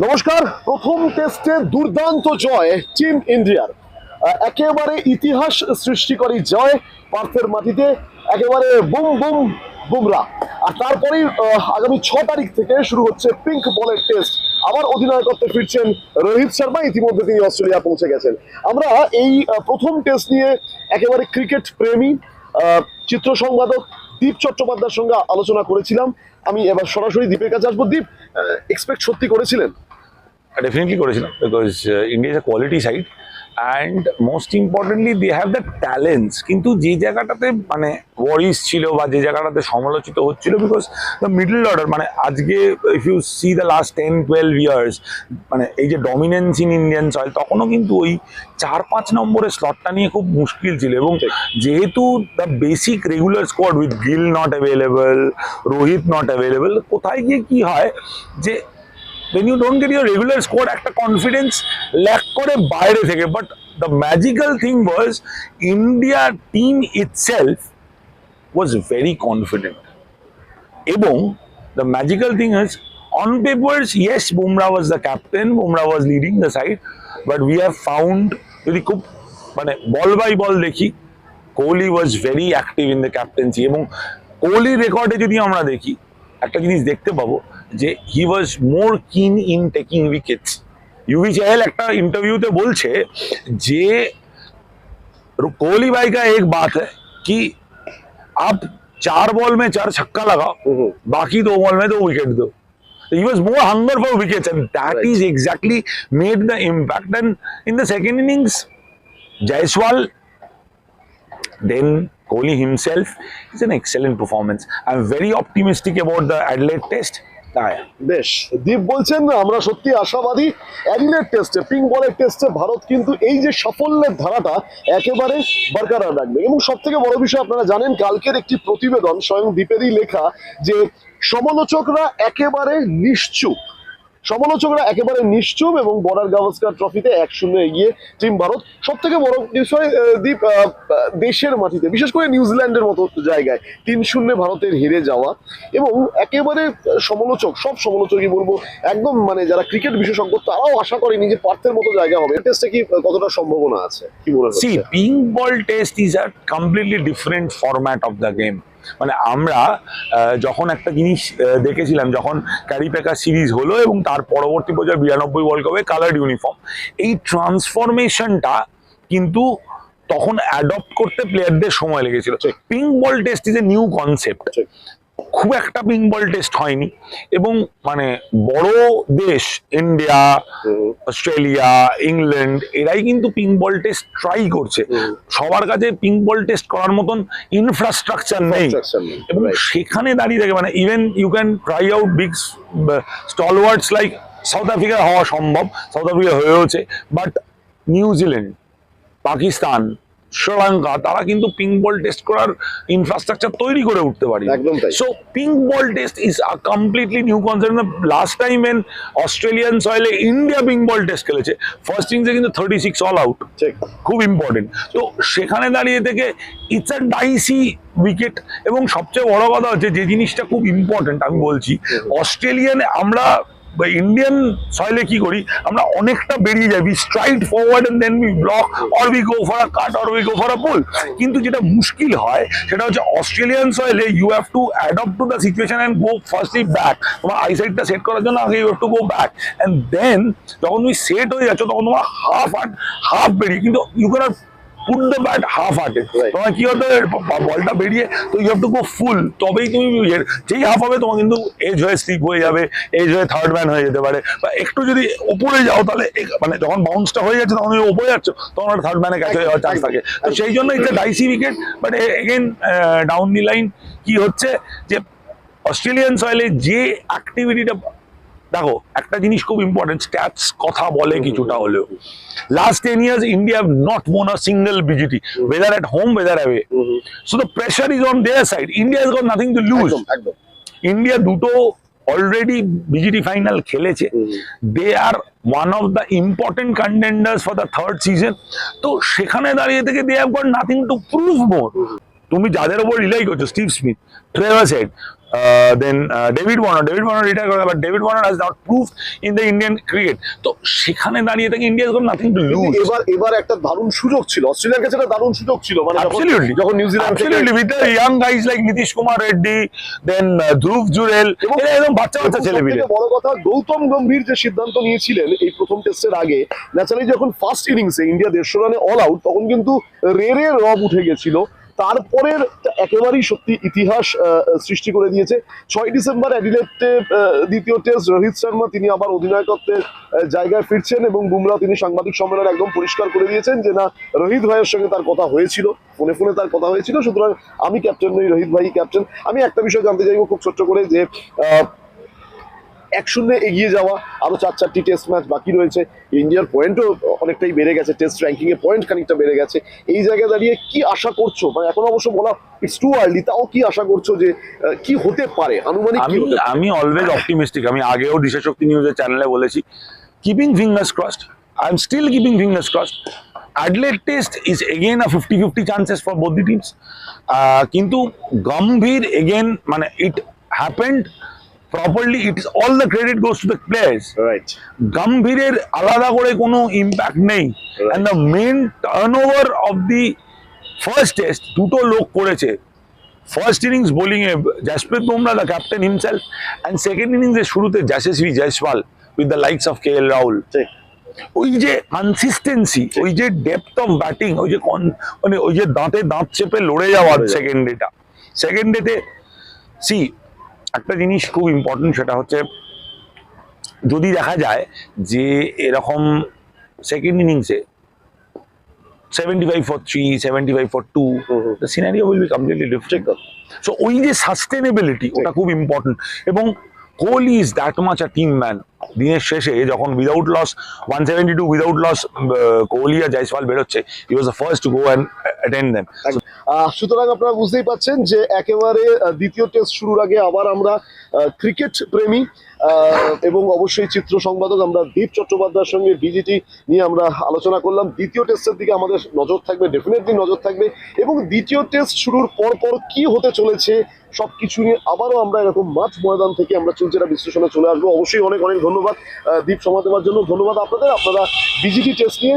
নমস্কার। প্রথম টেস্টে দুর্দান্ত জয় টিম ইন্ডিয়ার, একেবারে ইতিহাস সৃষ্টিকারী জয় পার্থের মাটিতে, একেবারে বুম বুম বুমরা। আর তারপরেই আগামী 6 তারিখ থেকে শুরু হচ্ছে পিঙ্ক বলের টেস্ট। আবার অধিনায়কত্বে ফিরছেন রোহিত শর্মা, ইতিমধ্যে তিনি অস্ট্রেলিয়া পৌঁছে গেছেন। আমরা এই প্রথম টেস্ট নিয়ে একেবারে ক্রিকেট প্রেমী চিত্র সম্পাদক দীপ চট্টোপাধ্যায়ের সঙ্গে আলোচনা করেছিলাম। আমি এবার সরাসরি দীপের কাছে আসবো। দীপ, এক্সপেক্ট সত্যি করেছিলেন? Definitely করেছিলাম, because India is a quality side and most importantly they have the talents. কিন্তু যে জায়গাটাতে মানে ওয়ারিস ছিল বা যে জায়গাটাতে সমালোচিত হচ্ছিল, বিকজ দ্য মিডল অর্ডার, মানে আজকে if you see the last 10-12 years, মানে এই যে ডমিনেন্স ইন ইন্ডিয়ান সয়েল, তখনও কিন্তু ওই 4-5 নম্বরের স্লটটা নিয়ে খুব মুশকিল ছিল। এবং যেহেতু the basic regular squad with Gill not available, Rohit not available, কোথায় গিয়ে কি হয় যে when you don't get your regular squad, একটা কনফিডেন্স ল্যাক করে বাইরে থেকে। But the magical thing was India team itself was very confident. এবং the magical thing is on papers, yes, Bumrah was the captain, Bumrah was leading the side, but we have found, যদি খুব মানে ball by ball দেখি, Kohli was very active in the captaincy. এবং কোহলির রেকর্ডে যদি আমরা দেখি, একটা জিনিস দেখতে পাবো যে হি ওয়াজ মোর কিন in taking wickets. UV Chahal একটা इंटरव्यूতে বলছে যে कोहली भाई का एक बात है कि आप 4 बॉल में 4 छक्का लगाओ, बाकी 2 बॉल में 2 विकेट दो। He was more hunger for wickets, and that is exactly made the impact. And in the second innings, Jaiswal, then Kohli himself, is an excellent performance. I'm very optimistic about the Adelaide Test. বেশ, দীপ বলছেন আমরা সত্যি আশাবাদী। Adelaide টেস্টে, pink বলের টেস্টে ভারত কিন্তু এই যে সাফল্যের ধারাটা একেবারে বরকরার রাখবে। এবং সব থেকে বড় বিষয়, আপনারা জানেন কালকের একটি প্রতিবেদন স্বয়ং দীপেরই লেখা, যে সমালোচকরা একেবারে নিশ্চুপ, এবং বর্ডার গাভাস্কার ট্রফিতে 1-0 এগিয়ে টিম ভারত। সব থেকে বড় বিষয় দীপ, দেশের মাটিতে, বিশেষ করে নিউজিল্যান্ডের মতো জায়গায় 3-0 ভারতের হেরে যাওয়া। এবং একেবারে সব সমালোচকই বলবো, একদম মানে যারা ক্রিকেট বিশেষজ্ঞ, তারাও আশা করেনি যে পার্থের মতো জায়গা হবে। টেস্টে কি কতটা সম্ভাবনা আছে, কি মনে হচ্ছে? Pink ball test is a completely different format of the game. মানে আমরা যখন একটা জিনিস দেখেছিলাম, যখন ক্যারিপ্যাকার সিরিজ হলো এবং তার পরবর্তী পর্যায়ে 92 ওয়ার্ল্ড কাপে কালার্ড ইউনিফর্ম, এই ট্রান্সফরমেশনটা কিন্তু তখন অ্যাডপ্ট করতে প্লেয়ারদের সময় লেগেছিল। Pink ball test is a new concept. খুব একটা পিঙ্ক বল টেস্ট হয়নি, এবং মানে বড় দেশ ইন্ডিয়া, অস্ট্রেলিয়া, ইংল্যান্ড, এরাই কিন্তু পিঙ্ক বল টেস্ট ট্রাই করছে। সবার কাছে পিঙ্ক বল টেস্ট করার মতন ইনফ্রাস্ট্রাকচার নেই। এবং সেখানে দাঁড়িয়ে থাকে, মানে even you can try out big stalwarts like South Africa, হওয়া সম্ভব, সাউথ আফ্রিকা হয়েওছে, বাট নিউজিল্যান্ড, পাকিস্তান, শ্রীলঙ্কা, তারা কিন্তু পিঙ্ক বল টেস্ট করার ইনফ্রাস্ট্রাকচার তৈরি করে উঠতে পারে। So pink ball test is a completely new concept. Last time an Australian সয়েলে ইন্ডিয়া পিঙ্ক বল টেস্ট খেলেছে, ফার্স্ট ইনিংসে কিন্তু 36 অল আউট, খুব ইম্পর্টেন্ট। তো সেখানে দাঁড়িয়ে থেকে ইটস আ ডাইসি উইকেট। এবং সবচেয়ে বড় কথা হচ্ছে, যে জিনিসটা খুব ইম্পর্টেন্ট আমি বলছি, অস্ট্রেলিয়ানে আমরা ইন্ডিয়ান সয়েলে কি করি, আমরা অনেকটা বেরিয়ে যাই, we stride forward and then we block, or we go for a cut, or we go for a pull. কিন্তু যেটা মুশকিল হয় সেটা হচ্ছে অস্ট্রেলিয়ান সয়েলে you have to adapt to the situation and go firstly back. তোমার আইসাইটটা set করার জন্য আগে you have to go back, and then যখন তুমি সেট হয়ে যাচ্ছ, তখন তোমার হাফ বেরিয়ে, কিন্তু you can't put the bat half হার্টে। তোমার কি হতে বলটা বেরিয়ে, তো you have to go full, তবেই তুমি যেই হাফ হবে তোমার কিন্তু এজ হয়ে স্লিপ হয়ে যাবে, এজ হয়ে থার্ড ম্যান হয়ে যেতে পারে। বা একটু যদি উপরে যাও, তাহলে মানে যখন বাউন্সটা হয়ে যাচ্ছে, তখন তুমি উপরে যাচ্ছ, তখন একটা থার্ড ম্যানে ক্যাচ হয়ে যাওয়ার চান্স থাকে। তো সেই জন্য এটা Dicey wicket. But again down the line কি হচ্ছে, যে অস্ট্রেলিয়ান সয়েলে যে অ্যাক্টিভিটিটা, দেখো একটা জিনিস খুব ইম্পর্টেন্ট, স্ট্যাটস কথা বলে কিছুটা হলেও। Last 10 years, India have not won a single BGT, whether at home, whether away. So the pressure is on their side. India has got nothing to lose. India দুটো already BGT final খেলেছে. They are one of the important contenders for the third season. তো সেখানে দাঁড়িয়ে থেকে they have got nothing to prove more. তুমি যাদের উপর rely করছো, স্টিভ স্মিথ, ট্রেভার হেড, দেন ডেভিড ওয়ার্নার রিটায়ার করে, but David Warner has not proved in the Indian cricket. তো সেখানে দাঁড়িয়ে থেকে India goat nothing to lose. এবার একটা দারুণ সুযোগ ছিল, অস্ট্রেলিয়ার কাছে একটা দারুণ সুযোগ ছিল, মানে Absolutely. যখন নিউজিল্যান্ড থেকে Absolutely, with the young guys like Nitish Kumar Reddy, then Dhruv Jurel, এরা একদম বাচ্চা ছেলে পেলে। সবথেকে বড় কথা, গৌতম গম্ভীর যে সিদ্ধান্ত নিয়েছিলেন এই প্রথম টেস্টের আগে, ন্যাচারালি যখন ফার্স্ট ইনিংসে ইন্ডিয়া 150 রানে অল আউট, তখন কিন্তু রে রব উঠে গেছিল। তারপরের একেবারেই সত্যি ইতিহাস সৃষ্টি করে দিয়েছে। 6 ডিসেম্বর অ্যাডিলেডে দ্বিতীয় টেস্ট, রোহিত শর্মা তিনি আবার অধিনায়কত্বের জায়গায় ফিরছেন এবং বুমরা তিনি সাংবাদিক সম্মেলনে একদম পরিষ্কার করে দিয়েছেন যে না, রোহিত ভাইয়ের সঙ্গে তার কথা হয়েছিল, ফোনে তার কথা হয়েছিল, সুতরাং আমি ক্যাপ্টেন নই, রোহিত ভাই ক্যাপ্টেন। আমি একটা বিষয় জানতে চাইবো খুব ছোট্ট করে, যে 1-0 এগিয়ে যাওয়া, আরো 4টি টেস্ট ম্যাচ বাকি রয়েছে, ইন্ডিয়ার পয়েন্টও অনেকটাই বেড়ে গেছে, টেস্ট র্যাঙ্কিং এ পয়েন্ট খানিকটা বেড়ে গেছে। এই জায়গায় দাঁড়িয়ে কি আশা করছো, মানে এখন অবশ্য বলা ইটস টু আর্লি, তাও কি আশা করছো যে কি হতে পারে আনুমানিক? আমি অলওয়েজ অপটিমিস্টিক। আমি আগেও দিশাশক্তি নিউজের চ্যানেলে বলেছি, keeping fingers crossed, I am still keeping fingers crossed. Adelaide Test is again a 50-50 chances for both the teams. কিন্তু গম্ভীর again, মানে it happened properly. It is all the credit goes to the players. Right, গম্ভীরের আলাদা করে কোনো impact নেই। and the main turnover of the first test দুটো লোক করেছে। ফার্স্ট ইনিংস বোলিং এ Jasprit Bumrah, the captain himself, and second ইনিংসে শুরুতে Yashasvi Jaiswal with the likes of KL Rahul. ঠিক। ওই যে কনসিস্টেন্সি, ওই যে ডেপথ অফ ব্যাটিং, ওই যে মানে ওই যে দাঁতে দাঁত চেপে লড়ে যাওয়ার সেকেন্ড ডেতে সি একটা জিনিস খুব ইম্পর্টেন্ট, সেটা হচ্ছে যদি দেখা যায় যে এরকম সেকেন্ড ইনিংসে 75 for 3, 75 for 2, the scenario will be completely different. So ওই যে সাস্টেনেবিলিটি, ওটা খুব ইম্পর্টেন্ট। এবং Kohli is that much a team man. দিনের শেষে যখন without loss 172 without loss Kohli আর জয়সওয়াল বেরোচ্ছে, he was the first to go and attend them. সুতরাং আপনারা বুঝতেই পাচ্ছেন যে একেবারে দ্বিতীয় টেস্ট শুরুর আগে আবার আমরা ক্রিকেট প্রেমী এবং অবশ্যই চিত্র সংবাদক আমরা দীপ চট্টোপাধ্যায়ের সঙ্গে বিজিটি নিয়ে আমরা আলোচনা করলাম। দ্বিতীয় টেস্টের দিকে আমাদের নজর থাকবে, ডেফিনেটলি নজর থাকবে, এবং দ্বিতীয় টেস্ট শুরুর পর কি হতে চলেছে সবকিছু নিয়ে আবারও আমরা এরকম মাঠ ময়দান থেকে আমরা চলছে বিশ্লেষণে চলে আসবো। অবশ্যই অনেক ধন্যবাদ দীপ সময় দেওয়ার জন্য। ধন্যবাদ আপনারা বিজিটি টেস্ট নিয়ে